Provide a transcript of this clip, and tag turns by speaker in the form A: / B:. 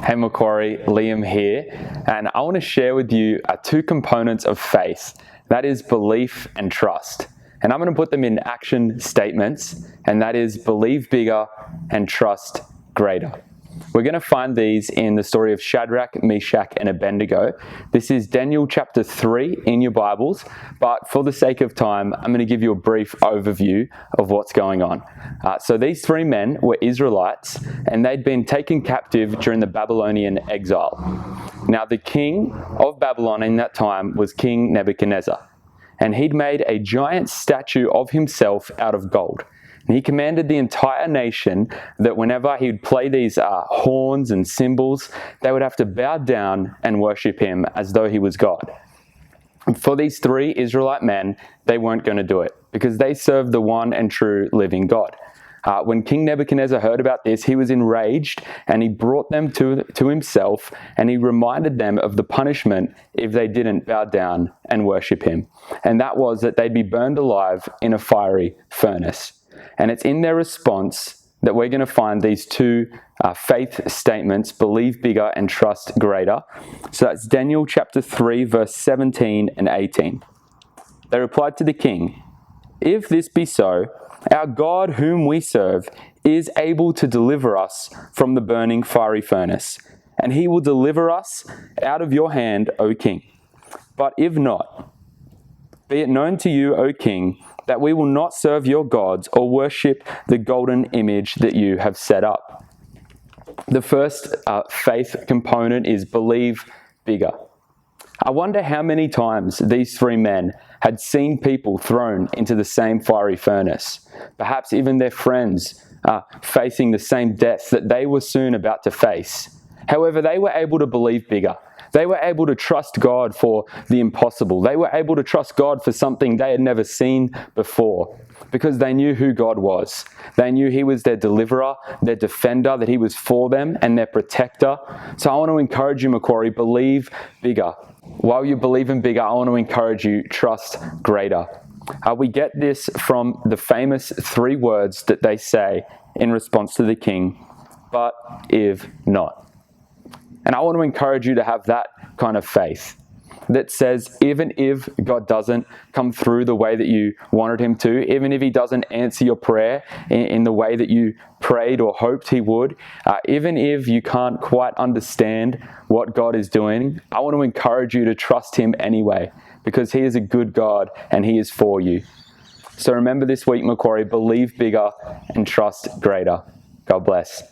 A: Hey Macquarie, Liam here, and I want to share with you two components of faith. That is belief and trust. And I'm going to put them in action statements, and that is believe bigger and trust greater. We're going to find these in the story of Shadrach, Meshach, and Abednego. This is Daniel chapter 3 in your Bibles, but for the sake of time, I'm going to give you a brief overview of what's going on. So these three men were Israelites, and they'd been taken captive during the Babylonian exile. Now, the king of Babylon in that time was King Nebuchadnezzar, and he'd made a giant statue of himself out of gold. And he commanded the entire nation that whenever he would play these horns and cymbals, they would have to bow down and worship him as though he was God. And for these three Israelite men, they weren't going to do it because they served the one and true living God. When King Nebuchadnezzar heard about this, he was enraged and he brought them to himself, and he reminded them of the punishment if they didn't bow down and worship him. And that was that they'd be burned alive in a fiery furnace. And it's in their response that we're going to find these two faith statements, believe bigger and trust greater. So that's Daniel chapter 3, verse 17 and 18. They replied to the king, "If this be so, our God whom we serve is able to deliver us from the burning fiery furnace, and he will deliver us out of your hand, O king. But if not, be it known to you, O king, that we will not serve your gods or worship the golden image that you have set up." The first faith component is believe bigger. I wonder how many times these three men had seen people thrown into the same fiery furnace, perhaps even their friends facing the same death that they were soon about to face. However, they were able to believe bigger. They were able to trust God for the impossible. They were able to trust God for something they had never seen before because they knew who God was. They knew he was their deliverer, their defender, that he was for them and their protector. So I want to encourage you, Macquarie, believe bigger. While you believe in bigger, I want to encourage you, trust greater. We get this from the famous three words that they say in response to the king, "But if not." And I want to encourage you to have that kind of faith that says, even if God doesn't come through the way that you wanted him to, even if he doesn't answer your prayer in the way that you prayed or hoped he would, even if you can't quite understand what God is doing, I want to encourage you to trust him anyway, because he is a good God and he is for you. So remember this week, Macquarie, believe bigger and trust greater. God bless.